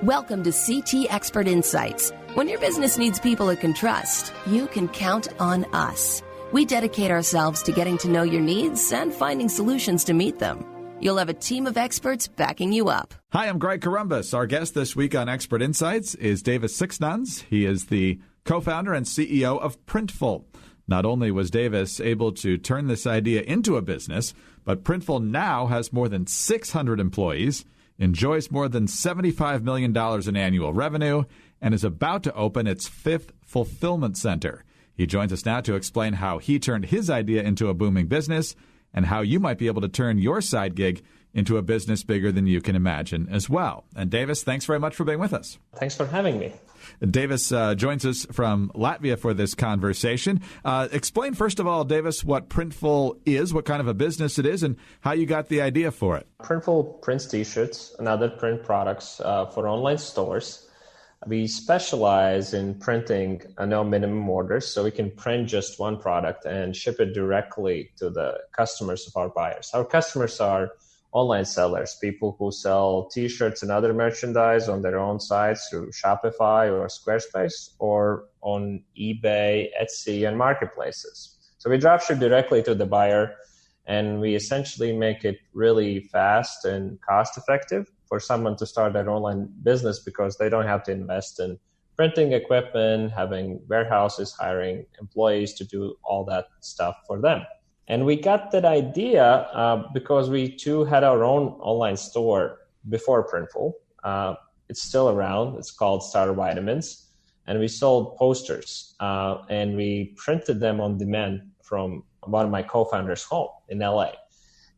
Welcome to CT Expert Insights. When your business needs people it can trust, you can count on us. We dedicate ourselves to getting to know your needs and finding solutions to meet them. You'll have a team of experts backing you up. Hi, I'm Greg Corombos. Our guest this week on Expert Insights is Davis Siksnans. He is the co-founder and CEO of Printful. Not only was Davis able to turn this idea into a business, but Printful now has more than 600 employees, enjoys more than $75 million in annual revenue, and is about to open its 5th fulfillment center. He joins us now to explain how he turned his idea into a booming business and how you might be able to turn your side gig into a business bigger than you can imagine as well. And Davis, thanks very much for being with us. Thanks for having me. Davis joins us from Latvia for this conversation. Explain, first of all, Davis, what Printful is, what kind of a business it is, and how you got the idea for it. Printful prints T-shirts and other print products for online stores. We specialize in printing no minimum orders, so we can print just one product and ship it directly to the customers of our buyers. Our customers are online sellers, people who sell T-shirts and other merchandise on their own sites through Shopify or Squarespace or on eBay, Etsy, and marketplaces. So we dropship directly to the buyer, and we essentially make it really fast and cost-effective for someone to start their online business because they don't have to invest in printing equipment, having warehouses, hiring employees to do all that stuff for them. And we got that idea because we too had our own online store before Printful. It's still around. It's called Starter Vitamins. And we sold posters and we printed them on demand from one of my co-founders' home in LA.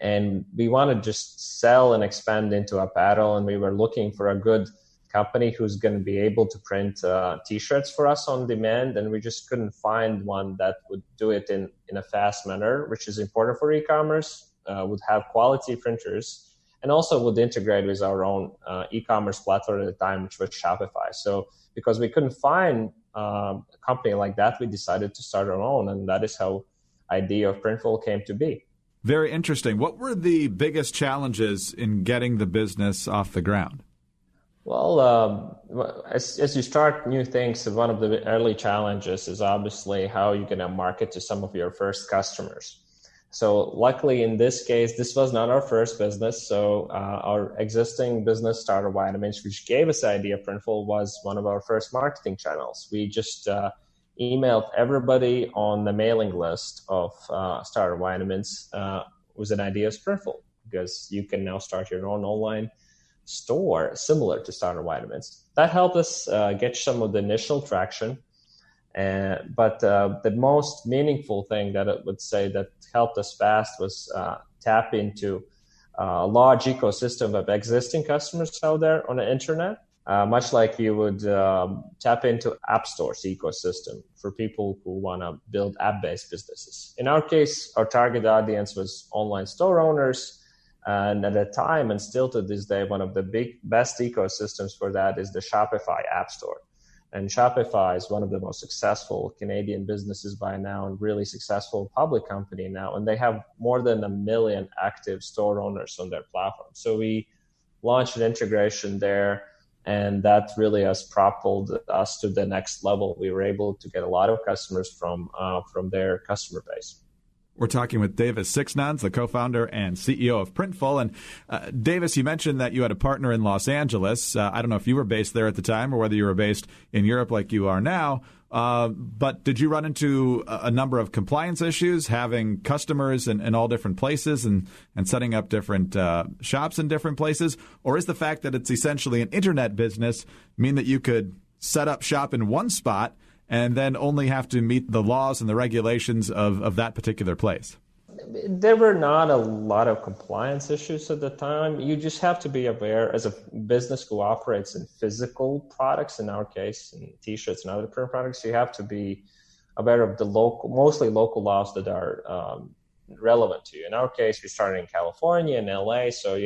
And we wanted to just sell and expand into apparel. And we were looking for a good company who's going to be able to print T-shirts for us on demand, and we just couldn't find one that would do it in a fast manner, which is important for e-commerce, would have quality printers, and also would integrate with our own e-commerce platform at the time, which was Shopify. So because we couldn't find a company like that, we decided to start our own, and that is how idea of Printful came to be. Very interesting. What were the biggest challenges in getting the business off the ground? Well, as you start new things, one of the early challenges is obviously how you're going to market to some of your first customers. So luckily in this case, this was not our first business. So our existing business, Starter Vitamins, which gave us the idea, Printful, was one of our first marketing channels. We just emailed everybody on the mailing list of Starter Vitamins with an idea of Printful, because you can now start your own online store similar to Starter Vitamins. That helped us get some of the initial traction. But the most meaningful thing that I would say that helped us fast was tap into a large ecosystem of existing customers out there on the internet, much like you would tap into App Store's ecosystem for people who want to build app-based businesses. In our case, our target audience was online store owners. And at the time, and still to this day, one of the best ecosystems for that is the Shopify App Store. And Shopify is one of the most successful Canadian businesses by now, and really successful public company now. And they have more than 1 million active store owners on their platform. So we launched an integration there, and that really has propelled us to the next level. We were able to get a lot of customers from their customer base. We're talking with Davis Siksnans, the co-founder and CEO of Printful. And Davis, you mentioned that you had a partner in Los Angeles. I don't know if you were based there at the time or whether you were based in Europe like you are now. But did you run into a number of compliance issues, having customers in all different places and setting up different shops in different places? Or is the fact that it's essentially an internet business mean that you could set up shop in one spot and then only have to meet the laws and the regulations of that particular place? There were not a lot of compliance issues at the time. You just have to be aware, as a business who operates in physical products, in our case, in T-shirts and other print products, you have to be aware of the mostly local laws that are relevant to you. In our case, we started in California and LA, so we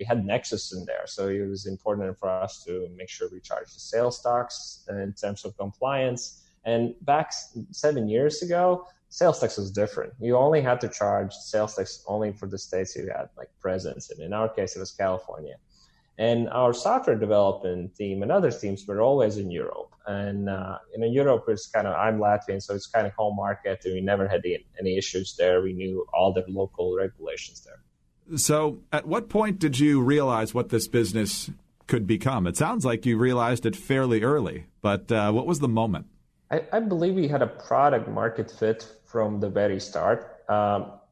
had Nexus in there. So it was important for us to make sure we charge the sales tax in terms of compliance. And back 7 years ago, sales tax was different. You only had to charge sales tax only for the states you had like presence in. In our case, it was California. And our software development team and other teams were always in Europe. And in Europe, it's I'm Latvian, so it's kind of home market. We never had any issues there. We knew all the local regulations there. So at what point did you realize what this business could become? It sounds like you realized it fairly early, but what was the moment? I believe we had a product market fit from the very start.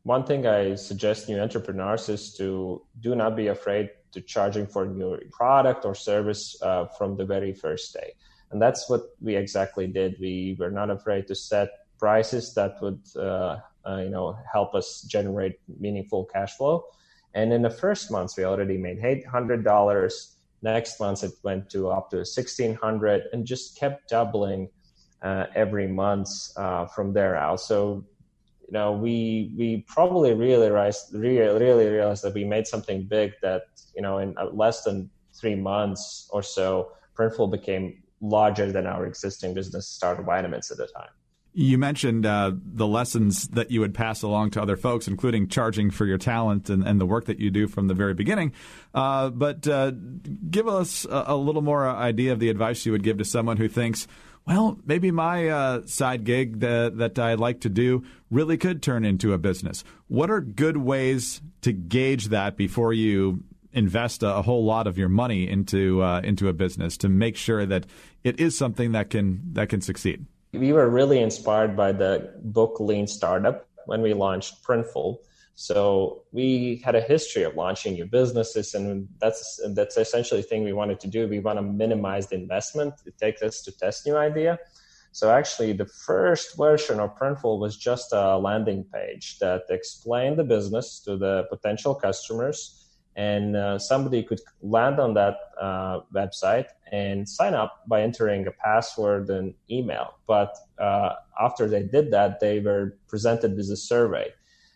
One thing I suggest new entrepreneurs is to do not be afraid to charging for new product or service from the very first day. And that's what we exactly did. We were not afraid to set prices that would help us generate meaningful cash flow. And in the first months, we already made $800. Next month, it went to up to $1,600 and just kept doubling every month from there out. So, we probably really realized that we made something big that, in less than 3 months or so, Printful became larger than our existing business, Starter Vitamins, at the time. You mentioned the lessons that you would pass along to other folks, including charging for your talent and the work that you do from the very beginning. But give us a little more idea of the advice you would give to someone who thinks, well, maybe my side gig that I like to do really could turn into a business. What are good ways to gauge that before you invest a whole lot of your money into a business to make sure that it is something that can succeed? We were really inspired by the book Lean Startup when we launched Printful. So we had a history of launching new businesses, and that's essentially the thing we wanted to do. We want to minimize the investment it takes us to test new idea. So actually, the first version of Printful was just a landing page that explained the business to the potential customers, and somebody could land on that website and sign up by entering a password and email. But after they did that, they were presented with a survey.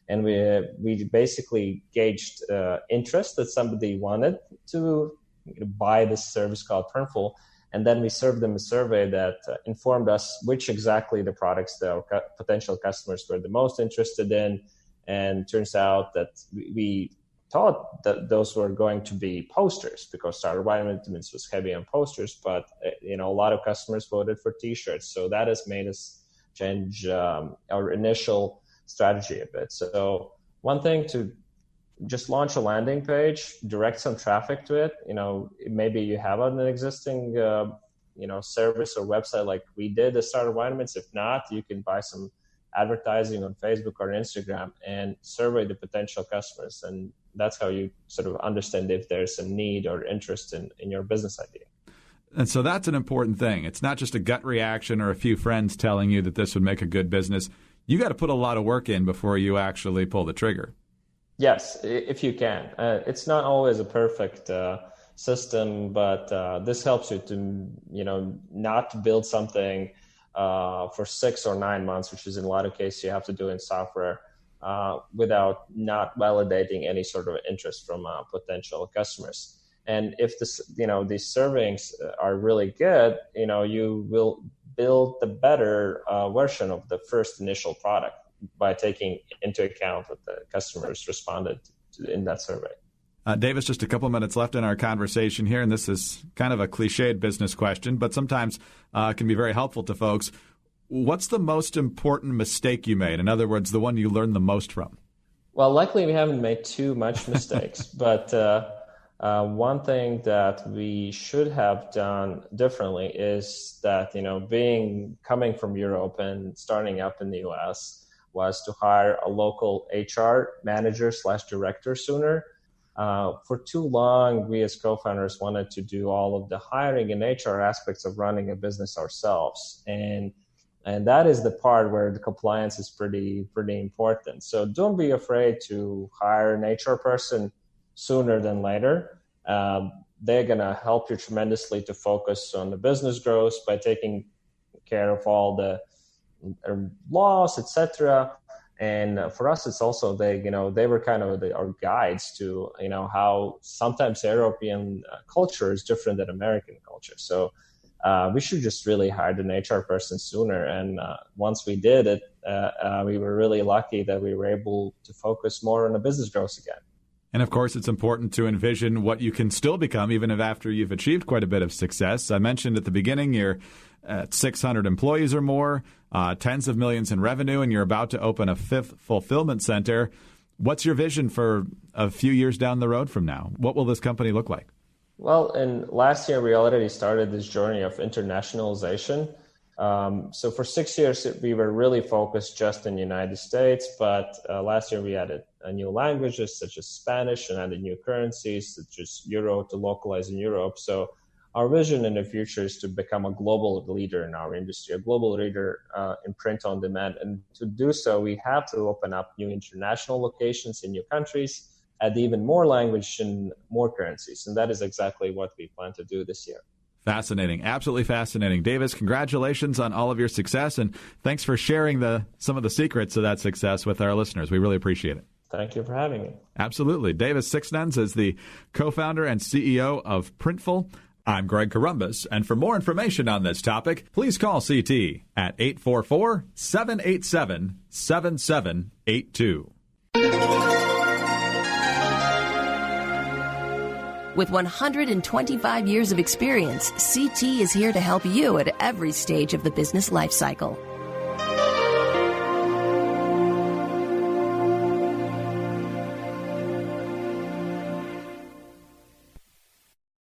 And we basically gauged interest that somebody wanted to buy this service called Printful. And then we served them a survey that informed us which exactly the products that our potential customers were the most interested in. And turns out that we thought that those were going to be posters because Starter Vitamins was heavy on posters, but a lot of customers voted for T-shirts. So that has made us change our initial strategy a bit. So one thing to just launch a landing page, direct some traffic to it. Maybe you have an existing service or website like we did at Starter Vitamins. If not, you can buy some advertising on Facebook or Instagram and survey the potential customers. And that's how you sort of understand if there's a need or interest in your business idea. And so that's an important thing. It's not just a gut reaction or a few friends telling you that this would make a good business. You got to put a lot of work in before you actually pull the trigger. Yes, if you can. It's not always a perfect system, but this helps you to, not build something for 6 or 9 months, which is in a lot of cases you have to do in software, without not validating any sort of interest from potential customers. And if these surveys are really good, you will build the better version of the first initial product by taking into account what the customers responded to in that survey. Davis, just a couple minutes left in our conversation here, and this is kind of a cliched business question, but sometimes can be very helpful to folks. What's the most important mistake you made? In other words, the one you learned the most from? Well, luckily we haven't made too much mistakes, but one thing that we should have done differently is that, coming from Europe and starting up in the US was to hire a local HR manager / director sooner. For too long, we as co-founders wanted to do all of the hiring and HR aspects of running a business ourselves. And that is the part where the compliance is pretty important. So don't be afraid to hire an HR person sooner than later. They're going to help you tremendously to focus on the business growth by taking care of all the laws, etc. And for us, it's also they were kind of our guides to how sometimes European culture is different than American culture. So we should just really hire an HR person sooner. And once we did it, we were really lucky that we were able to focus more on the business growth again. And of course, it's important to envision what you can still become even if after you've achieved quite a bit of success. I mentioned at the beginning you're at 600 employees or more, tens of millions in revenue, and you're about to open a 5th fulfillment center. What's your vision for a few years down the road from now? What will this company look like? Well, in last year, we already started this journey of internationalization. So for 6 years, we were really focused just in the United States. But last year, we added new languages such as Spanish and added new currencies such as Euro to localize in Europe. So our vision in the future is to become a global leader in our industry, a global leader in print on demand. And to do so, we have to open up new international locations in new countries, add even more language and more currencies. And that is exactly what we plan to do this year. Fascinating. Absolutely fascinating. Davis, congratulations on all of your success, and thanks for sharing some of the secrets of that success with our listeners. We really appreciate it. Thank you for having me. Absolutely. Davis Siksnans is the co-founder and CEO of Printful. I'm Greg Corombos, and for more information on this topic, please call CT at 844-787-7782. With 125 years of experience, CT is here to help you at every stage of the business life cycle.